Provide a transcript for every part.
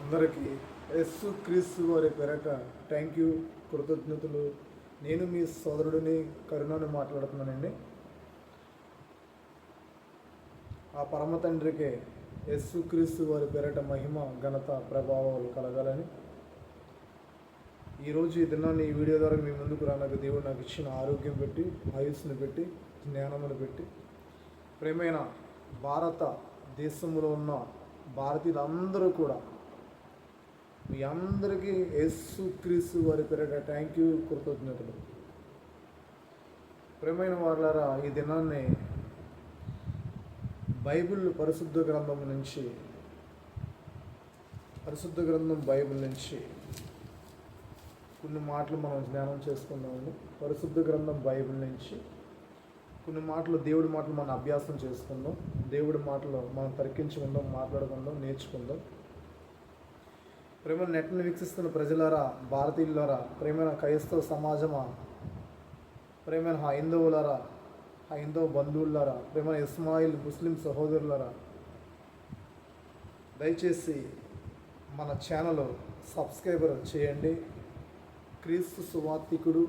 అందరికీ యేసు క్రీస్తు వారి పేరట థ్యాంక్ యూ, కృతజ్ఞతలు. నేను మీ సోదరుడిని కరుణను మాట్లాడుతున్నానండి. ఆ పరమ తండ్రికి యేసు క్రీస్తు వారి పేరట మహిమ, ఘనత, ప్రభావాలు కలగాలని ఈరోజు ఈ దినాన్ని ఈ వీడియో ద్వారా మీ ముందుకు రానకు దేవుడు నాకు ఇచ్చిన ఆరోగ్యం పెట్టి, ఆయుస్సును పెట్టి, జ్ఞానమును పెట్టి, ప్రేమైన భారత దేశంలో ఉన్న భారతీయులందరూ కూడా మీ అందరికీ యేసు క్రీస్తు వారి పేరిట థ్యాంక్ యూ, కృతజ్ఞతలు. ప్రేమైన వారులారా, ఈ దినాన్ని బైబిల్ పరిశుద్ధ గ్రంథం బైబిల్ నుంచి కొన్ని మాటలు మనం జ్ఞానం చేసుకుందామండి. పరిశుద్ధ గ్రంథం బైబిల్ నుంచి కొన్ని మాటలు, దేవుడి మాటలు మనం అభ్యాసం చేసుకుందాం. దేవుడి మాటలు మనం తర్కించుకుందాం, మాట్లాడుకుందాం, నేర్చుకుందాం. ప్రేమ నెట్ను వీక్షిస్తున్న ప్రజలారా, భారతీయులారా, ప్రేమైన క్రైస్తవ సమాజమా, ప్రేమైన హైందవులారా, హైందవ బంధువులారా, ప్రేమైన ఇస్మాయిల్ ముస్లిం సహోదరులారా, దయచేసి మన ఛానల్ సబ్స్క్రైబర్ చేయండి. క్రీస్తు సువార్థికుడు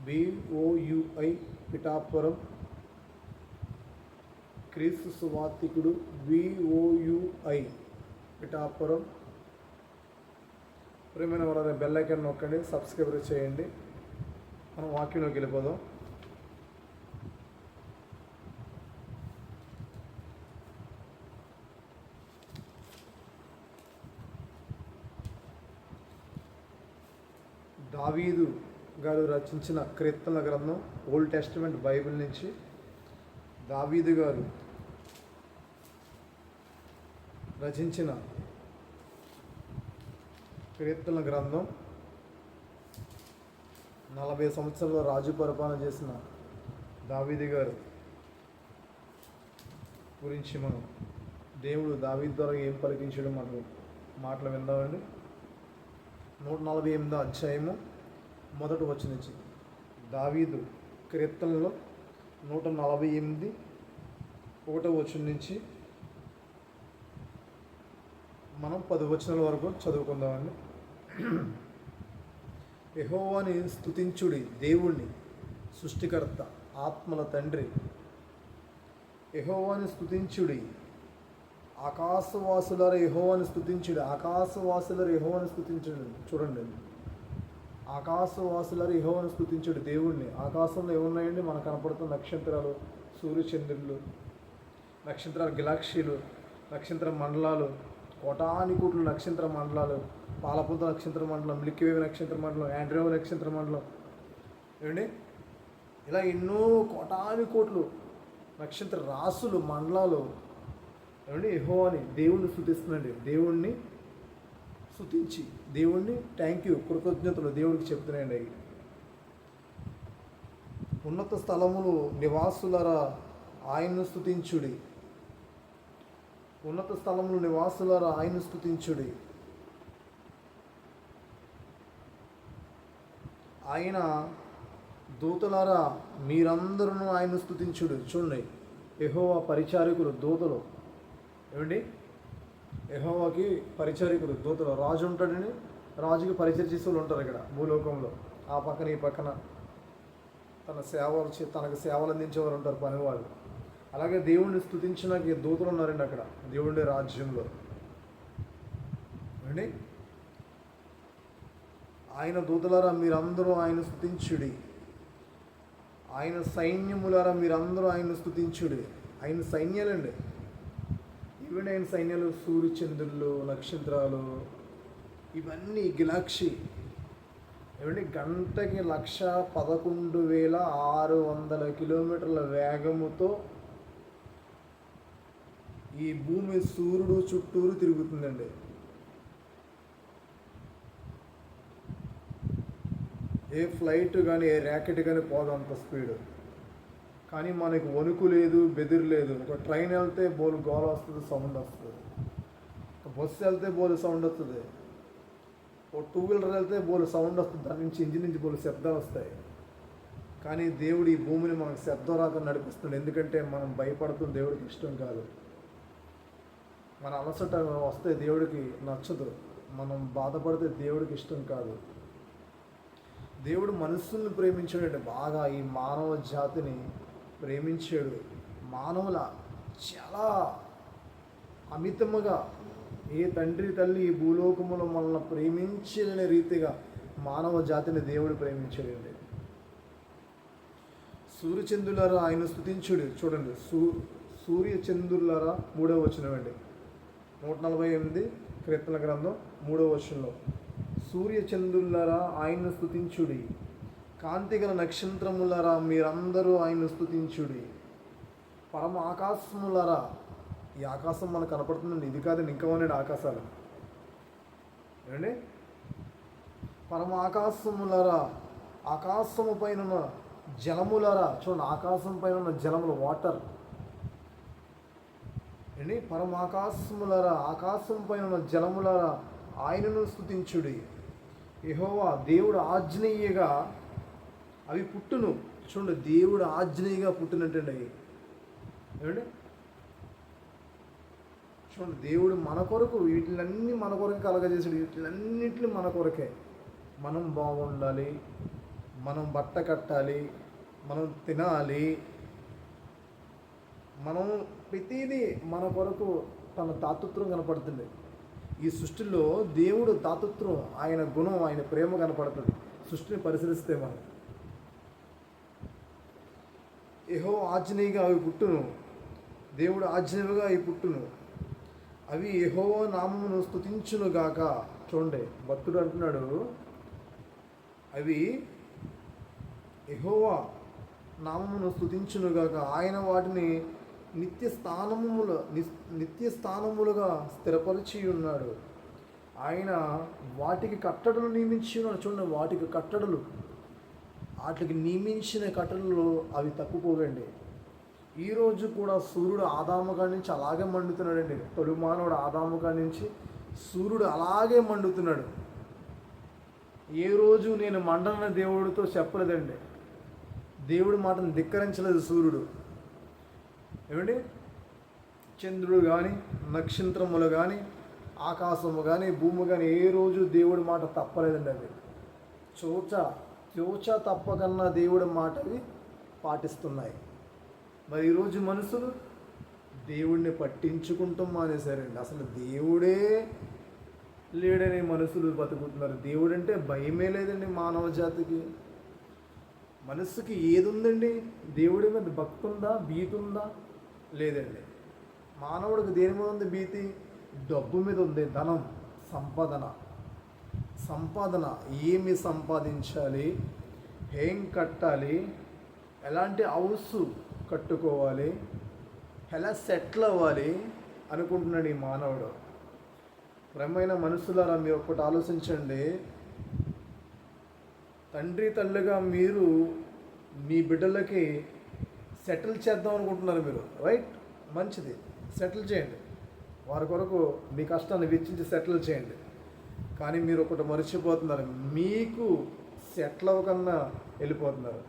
BOUI పిఠాపురం, క్రీస్తు సువార్థికుడు BOUI పిఠాపురం. ప్రేమైన వాళ్ళ బెల్ ఐకాన్ నొక్కండి, సబ్స్క్రైబర్ చేయండి. మనం వాక్యంలోకి వెళ్ళిపోదాం. దావీదు గారు రచించిన కీర్తనల గ్రంథం, ఓల్డ్ టెస్టిమెంట్ బైబిల్ నుంచి దావీదు గారు రచించిన కీర్తనల గ్రంథం, 40 సంవత్సరాల రాజు పరిపాలన చేసిన దావీదు గారు గురించి మనం దేవుడు దావీదు ద్వారా ఏం పలికించడం మాటలు విందామండి. 148వ అధ్యాయము 1వ వచనం నుంచి దావీదు కీర్తనలో 148 1వ వచనం నుంచి మనం 10 వచనాల వరకు చదువుకుందామండి. యెహోవాని స్తుతించుడి, దేవుణ్ణి సృష్టికర్త, ఆత్మల తండ్రి. యెహోవాని స్తుతించుడి, ఆకాశవాసులారా యెహోవాని స్తుతించుడి. ఆకాశవాసులారా యెహోవాని స్తుతించుడి. చూడండి, ఆకాశవాసులారా యెహోవాని స్తుతించుడి, దేవుణ్ణి. ఆకాశంలో ఏమున్నాయండి? మనకు కనపడుతున్న నక్షత్రాలు, సూర్యచంద్రులు, నక్షత్రాలు, గెలాక్షీలు, నక్షత్ర మండలాలు, కోటాని కోట్ల నక్షత్ర మండలాలు, పాలపుంత నక్షత్ర మండలం, మిల్కీవే నక్షత్ర మండలం, ఆండ్రోమేడా నక్షత్ర మండలం, ఏమండి, ఇలా ఎన్నో కోటాని కోట్లు నక్షత్ర రాసులు, మండలాలు, ఏమండి, యెహోవాని దేవుణ్ణి స్తుతిస్తుందండి. దేవుణ్ణి స్తుతించి, దేవుణ్ణి థ్యాంక్ యూ, కృతజ్ఞతలు దేవుడికి చెప్తున్నాయండి. ఉన్నత స్థలములు నివాసులరా ఆయన్ను స్తుతించుడి. ఉన్నత స్థలములు నివాసులారా ఆయన్ను స్తుతించుడి. ఆయన దూతలారా మీరందరూ ఆయన్ను స్తుతించుడు. చూడండి, యెహోవా పరిచారకులు, దూతలు, ఏమండి, యెహోవాకి పరిచారకులు, దూతలు. రాజు ఉంటాడని, రాజుకి పరిచయం చేసే వాళ్ళు ఉంటారు ఇక్కడ భూలోకంలో. ఆ పక్కన ఈ పక్కన తనకు సేవలు అందించేవారు ఉంటారు, పనివాళ్ళు. అలాగే దేవుణ్ణి స్తుతించడానికి దూతలు ఉన్నారండి అక్కడ దేవుడి రాజ్యంలో. అండి, ఆయన దూతలారా మీరందరూ ఆయన స్తుతించుడి. ఆయన సైన్యములారా మీరందరూ ఆయన స్తుతించుడి. ఆయన సైన్యాలండి, ఇవన్నీ ఆయన సైన్యాలు, సూర్యచంద్రులు, నక్షత్రాలు, ఇవన్నీ గిలాక్షి, ఏమండి, గంటకి 111,600 కిలోమీటర్ల వేగముతో ఈ భూమి సూర్యుడు చుట్టూరు తిరుగుతుందండి. ఏ ఫ్లైట్ కానీ, ఏ ర్యాకెట్ కానీ పోదు అంత స్పీడ్. కానీ మనకి వణుకు లేదు, బెదిరి లేదు. ఒక ట్రైన్ వెళ్తే బోలు గోల వస్తుంది, సౌండ్ వస్తుంది. ఒక బస్సు వెళ్తే బోలు సౌండ్ వస్తుంది. ఒక 2 వీలర్ వెళ్తే బోలు సౌండ్ వస్తుంది, దాని నుంచి ఇంజిన్ నుంచి బోలు శబ్దాలు వస్తాయి. కానీ దేవుడు ఈ భూమిని మనకు శబ్దం రాక నడిపిస్తుంది. ఎందుకంటే మనం భయపడుతుంది దేవుడికి ఇష్టం కాదు. మన అలసట వస్తే దేవుడికి నచ్చదు, మనం బాధపడితే దేవుడికి ఇష్టం కాదు. దేవుడు మనుషుల్ని ప్రేమించాడంటే బాగా ఈ మానవ జాతిని ప్రేమించాడు. మానవుల చాలా అమితముగా ఏ తండ్రి తల్లి ఈ భూలోకములో మనల్ని ప్రేమించలేని రీతిగా మానవ జాతిని దేవుడు ప్రేమించాడండి. సూర్యచంద్రులారా ఆయన స్తుతించుడు. చూడండి, సూర్యచంద్రులారా 3వ వచనం అండి, 148 కీర్తన గ్రంథం 3వ వచనంలో, సూర్యచంద్రులారా ఆయన్ను స్తుతించుడి, కాంతిగల నక్షత్రములారా మీరందరూ ఆయన్ను స్తుతించుడి, పరమ ఆకాశములారా, ఈ ఆకాశం మనకు కనపడుతుందండి, ఇది కాదండి ఇంకా ఉన్నాడు ఆకాశాలు ఏమండి, పరమ ఆకాశములారా, ఆకాశము పైన జలములారా, చూడండి ఆకాశం పైన ఉన్న జలములు వాటర్ అండి, పరమాకాశములారా, ఆకాశం పైన ఉన్న జలములారా ఆయనను స్తుతించుడి. యెహోవా దేవుడు ఆజ్ఞేయగా అవి పుట్టును. చూడండి, దేవుడు ఆజ్ఞేయగా పుట్టినట్టండి అవి ఏమండి. చూడండి, దేవుడు మన కొరకు వీటిలన్నీ మన కొరకు కలగజేసాడు. వీటిలన్నింటినీ మన కొరకే. మనం బాగుండాలి, మనం బట్ట కట్టాలి, మనం తినాలి, మనం ప్రతిదీ మన కొరకు తన తాతృత్వం కనపడుతుంది. ఈ సృష్టిలో దేవుడు తాతృత్వం, ఆయన గుణం, ఆయన ప్రేమ కనపడుతుంది సృష్టిని పరిశీలిస్తే. మనం యెహోవా ఆజ్ఞగా అవి పుట్టును, దేవుడు ఆజ్ఞగా అవి పుట్టును, అవి యెహోవా నామమును స్తుతించును గాక. చూడండి, భక్తుడు అంటున్నాడు, అవి యెహోవా నామమును స్తుతించునుగాక, ఆయన వాటిని నిత్య స్థానములుగా స్థిరపరిచి ఉన్నాడు. ఆయన వాటికి కట్టడలు నియమించి ఉన్నాడు. చూడండి, వాటికి కట్టడలు, వాటికి నియమించిన కట్టడలు అవి తప్పుకోవండి. ఈరోజు కూడా సూర్యుడు ఆదాము కాడి నుంచి అలాగే మండుతున్నాడండి. తొలి మానవుడు ఆదాము కాడి నుంచి సూర్యుడు అలాగే మండుతున్నాడు. ఏ రోజు నేను మండన దేవుడితో చెప్పలేదండి, దేవుడి మాటను ధిక్కరించలేదు సూర్యుడు ఏమండి. చంద్రుడు కానీ, నక్షత్రములు కానీ, ఆకాశము కానీ, భూమి కానీ ఏ రోజు దేవుడి మాట తప్పలేదండి. అవి చోచ తప్పకన్నా దేవుడి మాటవి పాటిస్తున్నాయి. మరి ఈరోజు మనుషులు దేవుడిని పట్టించుకుంటాం మానేశారండి. అసలు దేవుడే లేడని మనుషులు బతుకుతున్నారు. దేవుడు అంటే భయమే లేదండి మానవ జాతికి. మనస్సుకి ఏది ఉందండి? దేవుడి మీద భక్తి ఉందా, భీతి ఉందా? లేదండి. మానవుడికి దేని మీద ఉంది భీతి? డబ్బు మీద ఉంది, ధనం, సంపాదన. ఏమి సంపాదించాలి, ఏం కట్టాలి, ఎలాంటి హౌస్ కట్టుకోవాలి, ఎలా సెటిల్ అవ్వాలి అనుకుంటున్నాడు ఈ మానవుడు. ప్రేమైన మనుషులారా, మీరు ఒక్కటి ఆలోచించండి. తండ్రి తల్లిగా మీరు మీ బిడ్డలకి సెటిల్ చేద్దాం అనుకుంటున్నారు మీరు, రైట్? మంచిది, సెటిల్ చేయండి. వారి కొరకు మీ కష్టాన్ని వెచ్చించి సెటిల్ చేయండి. కానీ మీరు ఒకటి మర్చిపోతున్నారు, మీకు సెటిల్ అవ్వకన్నా వెళ్ళిపోతున్నారు.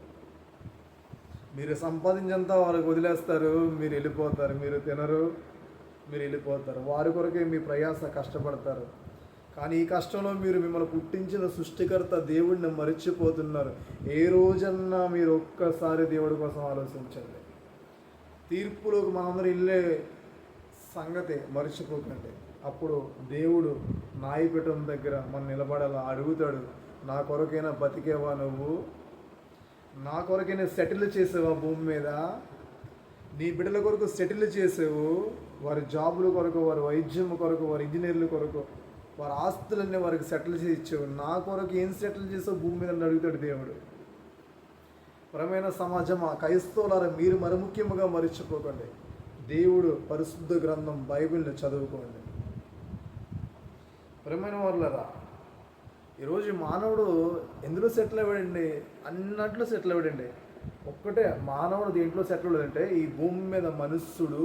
మీరు సంపాదించంతా వారికి వదిలేస్తారు, మీరు వెళ్ళిపోతారు. మీరు తినరు, మీరు వెళ్ళిపోతారు. వారి కొరకే మీ ప్రయాస కష్టపడతారు. కానీ ఈ కష్టంలో మీరు మిమ్మల్ని పుట్టించిన సృష్టికర్త దేవుడిని మర్చిపోతున్నారు. ఏ రోజన్నా మీరు ఒక్కసారి దేవుడి కోసం ఆలోచించండి. తీర్పులోకి మనందరూ వెళ్ళే సంగతి మర్చిపోకండి. అప్పుడు దేవుడు న్యాయపీఠం దగ్గర మనం నిలబడాలా, అడుగుతాడు, నా కొరకైనా బతికేవా నువ్వు? నా కొరకైనా సెటిల్ చేసావా భూమి మీద? నీ బిడ్డల కొరకు సెటిల్ చేసావు, వారి జాబుల కొరకు, వారి వైద్యం కొరకు, వారి ఇంజనీర్ల కొరకు, వారి ఆస్తులన్నీ వారికి సెటిల్ చేసి ఇచ్చావు. నా కొరకు ఏం సెటిల్ చేసావు భూమి మీద అని అడుగుతాడు దేవుడు. పరమైన సమాజం, ఆ క్రైస్తవులారా, మీరు మరి ముఖ్యంగా మర్చిపోకండి, దేవుడు పరిశుద్ధ గ్రంథం బైబిల్ని చదువుకోండి. ప్రియమైన వాళ్ళరా, ఈరోజు మానవుడు ఎందులో సెటిల్ అవ్వడండి? అన్నట్లో సెటిల్ అవ్వడండి. ఒక్కటే మానవుడు దేంట్లో సెటిల్ అవ్వడంటే, ఈ భూమి మీద మనుష్యుడు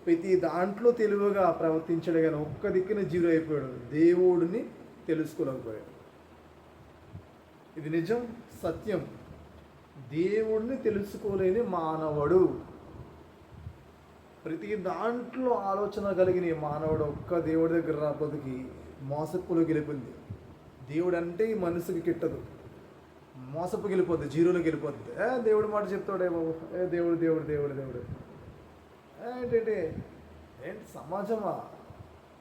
ప్రతి దాంట్లో తెలివిగా ప్రవర్తించాడు, కానీ ఒక్క దిక్కున జీరో అయిపోయాడు, దేవుడిని తెలుసుకోలేకపోయాడు. ఇది నిజం, సత్యం. దేవుడిని తెలుసుకోలేని మానవుడు ప్రతి దాంట్లో ఆలోచన కలిగిన ఈ మానవుడు ఒక్క దేవుడి దగ్గర రాబోతుకి మోసపులోకి వెళ్ళిపోయింది. దేవుడు అంటే ఈ మనసుకి కిట్టదు, మోసపుకి వెళ్ళిపోద్ది, జీరోలోకి వెళ్ళిపోద్ది. దేవుడు మాట చెప్తాడే బాబు, దేవుడు దేవుడు దేవుడు దేవుడు ఏంటంటే ఏంటి సమాజమా?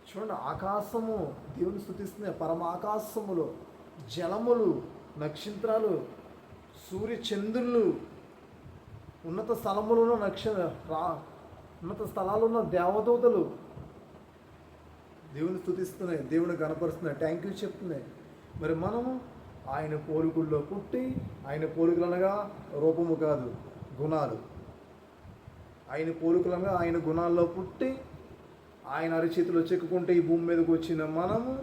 చూడండి, ఆకాశము దేవుని స్తుతిస్తున్నాయి, పరమాకాశములో జలములు, నక్షత్రాలు, సూర్య చంద్రులు, ఉన్నత స్థలములో ఉన్నత స్థలాలున్న దేవదూతలు దేవుని స్తుతిస్తున్నాయి, దేవుని గణపరుస్తున్నాయి, థ్యాంక్ యూ చెప్తున్నాయి. మరి మనము ఆయన పోలికల్లో పుట్టి, ఆయన పోలికలు అనగా రూపము కాదు, గుణాలు. ఆయన పోలికలుగా ఆయన గుణాల్లో పుట్టి, ఆయన అరిచేతిలో చెక్కుకుంటే ఈ భూమి మీదకి వచ్చిన మనము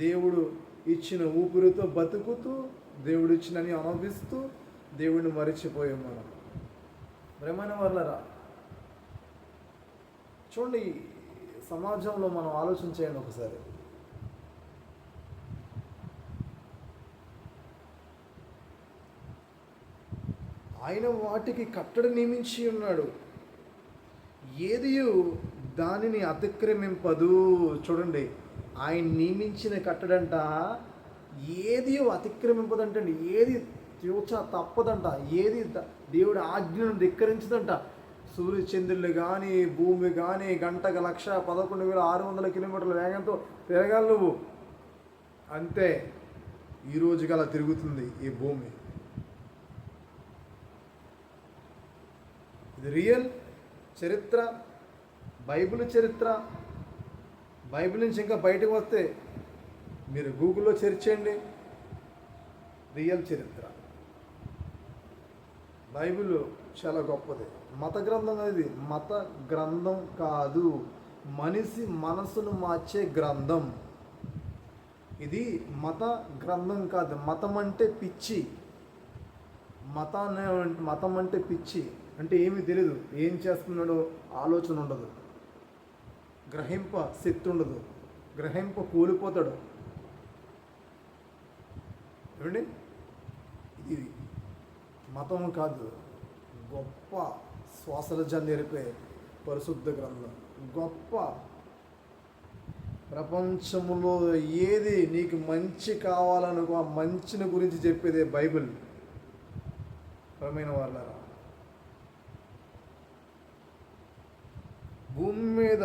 దేవుడు ఇచ్చిన ఊపిరితో బతుకుతూ, దేవుడు ఇచ్చినని అనుభవిస్తూ దేవుడిని మరిచిపోయాం మనం. ప్రేమైన వాళ్ళరా, చూడండి, సమాజంలో మనం ఆలోచన చేయండి ఒకసారి. ఆయన వాటికి కట్టడి నియమించి ఉన్నాడు, ఏదియు దానిని అతిక్రమింపదు. చూడండి, ఆయన నియమించిన కట్టడంట ఏది అతిక్రమింపదంటండి, ఏది తప్పదంట, ఏది దేవుడి ఆజ్ఞను ధిక్కరించదంట. సూర్య చంద్రులు కానీ, భూమి కానీ గంటకు 1,11,600 కిలోమీటర్ల వేగంతో తిరగాలి నువ్వు, అంతే. ఈరోజుకి అలా తిరుగుతుంది ఈ భూమి. ఇది రియల్ చరిత్ర, బైబిల్ చరిత్ర. బైబిల్ నుంచి ఇంకా బయటకు వస్తే మీరు గూగుల్లో సెర్చ్ చేయండి, రియల్ చరిత్ర. బైబిల్ చాలా గొప్పది. మత గ్రంథం అనేది మత గ్రంథం కాదు, మనిషి మనసును మార్చే గ్రంథం. ఇది మత గ్రంథం కాదు. మతం అంటే పిచ్చి, మతం అంటే పిచ్చి అంటే ఏమీ తెలియదు, ఏం చేస్తున్నాడో ఆలోచన ఉండదు, గ్రహింప శక్తి ఉండదు, గ్రహింప కూలిపోతాడు. ఏమండి, ఇది మతం కాదు, గొప్ప శ్వాసల నేర్పే పరిశుద్ధ గ్రంథం. గొప్ప ప్రపంచంలో ఏది నీకు మంచి కావాలనుకో ఆ మంచిని గురించి చెప్పేదే బైబిల్. ప్రియమైన వాళ్ళారా, భూమి మీద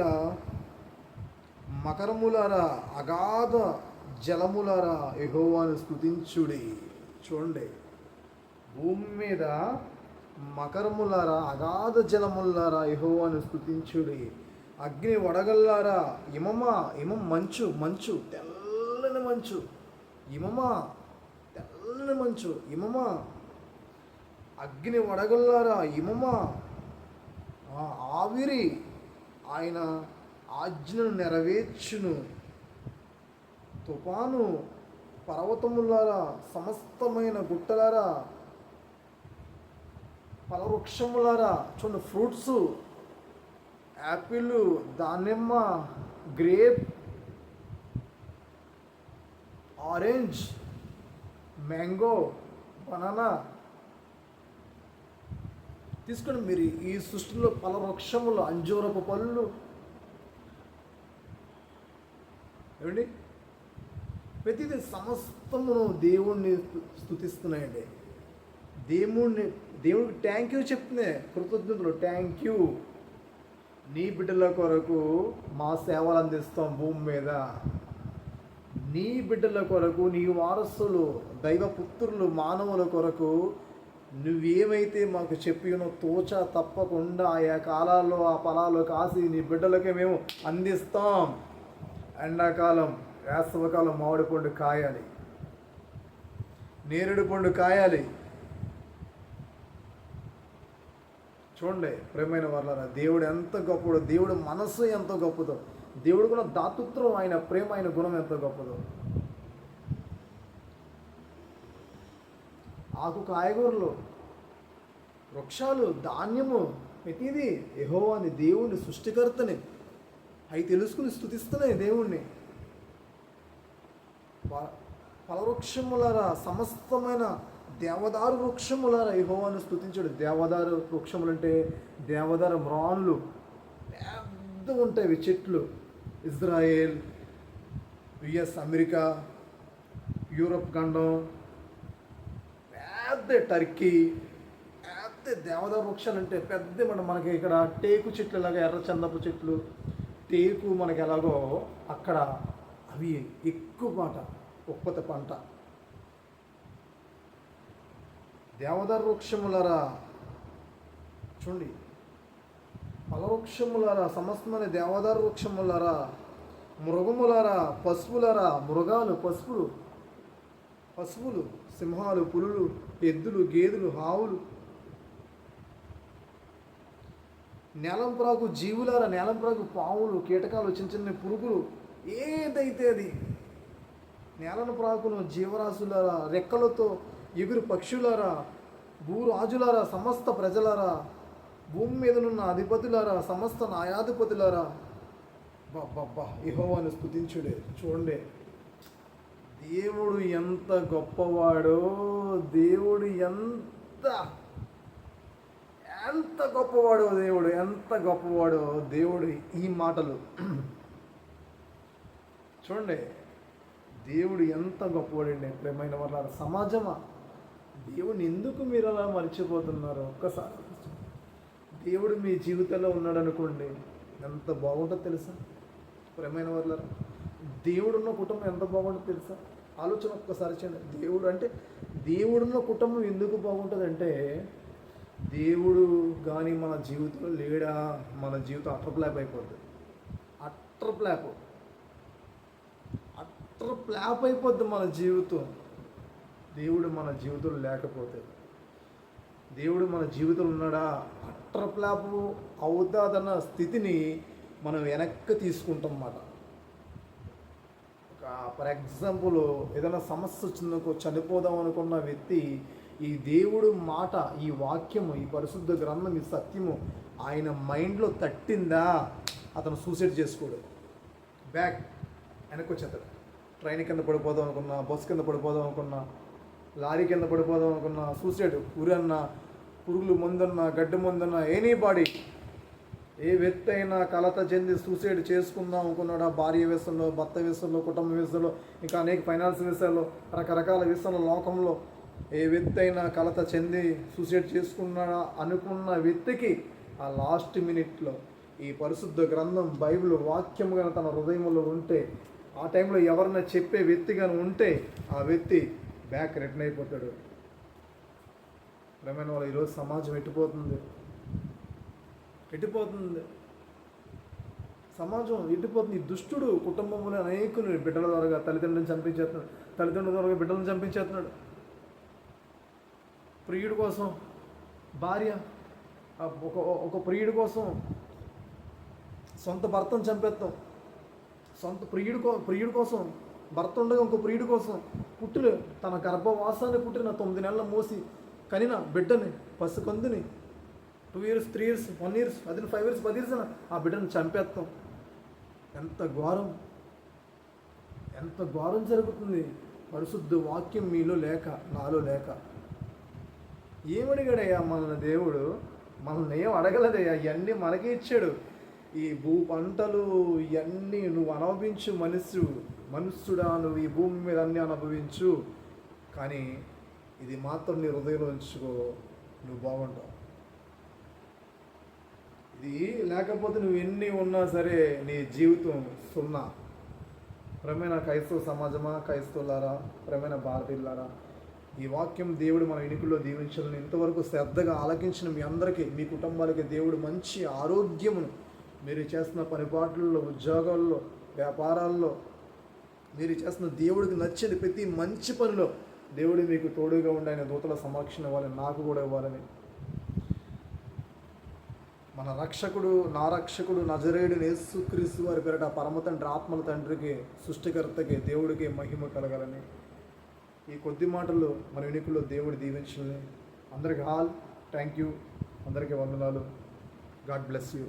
మకరములారా, అగాధ జలములారా యెహోవాను స్తుతించుడి. చూడండి, భూమి మీద మకరములారా, అగాధ జలములారా యెహోవాను స్తుతించుడి. అగ్ని వడగల్లారా, ఇమం మంచు తెల్లని మంచు, తెల్లని మంచు, అగ్ని వడగల్లారా, ఆవిరి ఆయన ఆజ్ఞను నెరవేర్చును. తుఫాను, పర్వతములారా, సమస్తమైన గుట్టలారా, ఫలవృక్షములారా. చూడండి, ఫ్రూట్స్, యాపిల్, దానిమ్మ, గ్రేప్, ఆరెంజ్, మ్యాంగో, బనానా తీసుకోండి. మీరు ఈ సృష్టిలో ఫలవృక్షములు, అంజూరపు పళ్ళు, ఏమండి, ప్రతిదీ సమస్తమును దేవుణ్ణి స్తుతిస్తున్నాయండి. దేవుడికి థ్యాంక్ యూ చెప్తున్నాయి, కృతజ్ఞతలు. థ్యాంక్ యూ, నీ బిడ్డల కొరకు మా సేవలు అందిస్తాం భూమి మీద. నీ బిడ్డల కొరకు, నీ వారసులు, దైవపుత్రులు, మానవుల కొరకు నువ్వేమైతే మాకు చెప్పినో తోచ తప్పకుండా ఆయా కాలాల్లో ఆ ఫలాలు కాసి నీ బిడ్డలకే మేము అందిస్తాం. ఎండాకాలం, వేసవకాలం మామిడి పండు కాయాలి, నేరేడు పండు కాయాలి. చూడండి ప్రియమైన వాళ్ళారా, దేవుడు ఎంత గొప్పదో, దేవుడు మనసు ఎంత గొప్పదో, దేవుడు కూడా దాతృత్వం, ఆయన ప్రేమ, ఆయన గుణం ఎంత గొప్పదో. ఆకు కాయగూరలు, వృక్షాలు, ధాన్యము, ప్రతిదీ యెహోవాని, దేవుని సృష్టికర్తని అవి తెలుసుకుని స్తుతిస్తున్నాయి దేవుణ్ణి. ఫలవృక్షములారా, సమస్తమైన దేవదారు వృక్షములారా యెహోవాను స్తుతించుడు. దేవదారు వృక్షములు అంటే దేవదారు మ్రాన్లు పెద్ద ఉంటాయి చెట్లు. ఇజ్రాయేల్, యుఎస్, అమెరికా, యూరప్ ఖండం, పెద్ద టర్కీ, పెద్ద దేవదారు వృక్షాలు అంటే పెద్ద మనకి ఇక్కడ టేకు చెట్లు ఎలాగో ఎర్ర చందపు చెట్లు టేకు మనకి ఎలాగో అక్కడ అవి ఎక్కువ ఉత్పత్తి పంట. దేవదారు వృక్షములారా చూడండి, ఫలవృక్షములారా, సమస్తమైన దేవదారు వృక్షములారా, మృగములారా, పశువులారా, మృగాలు, పశువులు, సింహాలు, పులులు, ఎద్దులు, గేదెలు, ఆవులు, నేలంప్రాకు జీవులారా, నేలంప్రాకు పాములు, కీటకాలు, చిన్న చిన్న పురుగులు, ఏదైతే అది, నేలను ప్రాకును జీవరాశులారా, రెక్కలతో ఎగురు పక్షులారా, భూరాజులారా, సమస్త ప్రజలారా, భూమి మీదనున్న అధిపతులారా, సమస్త న్యాయాధిపతులారా, యెహోవాను స్తుతించుడే. చూడండి, దేవుడు ఎంత గొప్పవాడో, దేవుడు ఎంత గొప్పవాడో, దేవుడు ఎంత గొప్పవాడో. దేవుడు ఈ మాటలు చూడండి, దేవుడు ఎంత గొప్పవాడండి. ప్రేమైన వాళ్ళ సమాజమా, దేవుడిని ఎందుకు మీరు అలా మర్చిపోతున్నారు? ఒక్కసారి దేవుడు మీ జీవితంలో ఉన్నాడు అనుకోండి, ఎంత బాగుంటుందో తెలుసా? ప్రేమైన వాళ్ళ దేవుడున్న కుటుంబం ఎంత బాగుంటుందో తెలుసా? ఆలోచన ఒక్కసారి చేయండి. దేవుడున్న కుటుంబం ఎందుకు బాగుంటుందంటే, దేవుడు కానీ మన జీవితంలో లేడా, మన జీవితం అట్టర్ అయిపోద్ది. అట్టర్ అయిపోద్ది మన జీవితం. దేవుడు మన జీవితంలో లేకపోతే, దేవుడు మన జీవితంలో ఉన్నాడా, అట్టర్ అవుతాదన్న స్థితిని మనం వెనక్కి తీసుకుంటాం అన్నమాట. ఫర్ ఎగ్జాంపుల్, ఏదైనా సమస్య వచ్చిందనుకో, చనిపోదాం అనుకున్న వ్యక్తి ఈ దేవుడు మాట, ఈ వాక్యము, ఈ పరిశుద్ధ గ్రంథం, ఈ సత్యము ఆయన మైండ్లో తట్టిందా, అతను సూసైడ్ చేసుకోడు, బ్యాక్ వెనక్కి వచ్చేస్తాడు. ట్రైన్ కింద పడిపోదాం అనుకున్నా, బస్సు కింద పడిపోదాం అనుకున్నా, లారీ కింద పడిపోదాం అనుకున్నా, సూసైడ్, ఉరన్నా, పురుగులు మందన్నా, గడ్డి మందన్నా, ఎనీ బాడీ, ఏ వ్యక్తి అయినా కలత చెంది సూసైడ్ చేసుకుందాం అనుకున్నాడా, భార్య విషయంలో, భర్త విషయంలో, కుటుంబ విషయంలో, ఇంకా అనేక ఫైనాన్స్ విషయాల్లో, రకరకాల విషయంలో, లోకంలో ఏ వ్యక్తి అయినా కలత చెంది సూసైడ్ చేసుకున్నాడా అనుకున్న వ్యక్తికి ఆ లాస్ట్ మినిట్లో ఈ పరిశుద్ధ గ్రంథం, బైబిల్ వాక్యం కానీ తన హృదయంలో ఉంటే, ఆ టైంలో ఎవరైనా చెప్పే వ్యక్తి కానీ ఉంటే, ఆ వ్యక్తి బ్యాక్ రిటర్న్ అయిపోతాడు. ప్రేమైన వాళ్ళు, ఈరోజు సమాజం ఎట్టిపోతుంది, సమాజం ఎట్టిపోతుంది. ఈ దుష్టుడు కుటుంబంలో అనేకులు బిడ్డల ద్వారా తల్లిదండ్రులను చంపించేస్తున్నాడు, తల్లిదండ్రుల ద్వారా బిడ్డలను చంపించేస్తున్నాడు. ప్రియుడి కోసం భార్య, ఒక ప్రియుడి కోసం సొంత భర్తను చంపేస్తాం. సొంత ప్రియుడి కోసం భర్త ఉండగా ఇంకో ప్రియుడి కోసం తన గర్భవాసాన్ని పుట్టిన 9 నెలలు మోసి కనిన బిడ్డని, పసికందుని, 2 years, 3 years, 1 year, అదే 5 years, 10 years ఆ బిడ్డను చంపేస్తాం. ఎంత ఘోరం జరుగుతుంది. పరిశుద్ధ వాక్యం మీలో లేక, నాలో లేక. ఏమడిగాడయ్యా మన దేవుడు? మనల్ని ఏం అడగలేదయ్యా, ఇవన్నీ మనకే ఇచ్చాడు. ఈ భూ పంటలు ఇవన్నీ నువ్వు అనుభవించు, మనుష్యుడా, నువ్వు ఈ భూమి మీద అన్నీ అనుభవించు, కానీ ఇది మాత్రం నీ హృదయంలో ఉంచుకో, నువ్వు బాగుంటావు. ఇది లేకపోతే నువ్వు ఎన్ని ఉన్నా సరే నీ జీవితం సున్నా. ప్రేమైన క్రైస్తవ సమాజమా, క్రైస్తవులారా, ప్రేమైన భారతీయులారా, ఈ వాక్యం దేవుడు మన ఎన్నికల్లో దీవించాలని ఇంతవరకు శ్రద్ధగా ఆలకించిన మీ అందరికీ, మీ కుటుంబాలకి దేవుడు మంచి ఆరోగ్యమును, మీరు చేస్తున్న పనిపాట్లలో, ఉద్యోగాల్లో, వ్యాపారాల్లో, మీరు చేస్తున్న దేవుడికి నచ్చిన ప్రతి మంచి పనిలో దేవుడు మీకు తోడుగా ఉండి ఆయన దూతల సమక్షం ఇవ్వాలని, నాకు కూడా ఇవ్వాలని, మన రక్షకుడు, నా రక్షకుడు నజరేయుడు యేసుక్రీస్తు వారి పేరిట పరమ తండ్రి, ఆత్మల తండ్రికి, సృష్టికర్తకి, దేవుడికి మహిమ కలగాలని ఈ కొద్ది మాటలు మన ఎన్నికల్లో దేవుడు దీవించాలని. అందరికీ థ్యాంక్ యూ, అందరికీ వందనాలు. God bless you.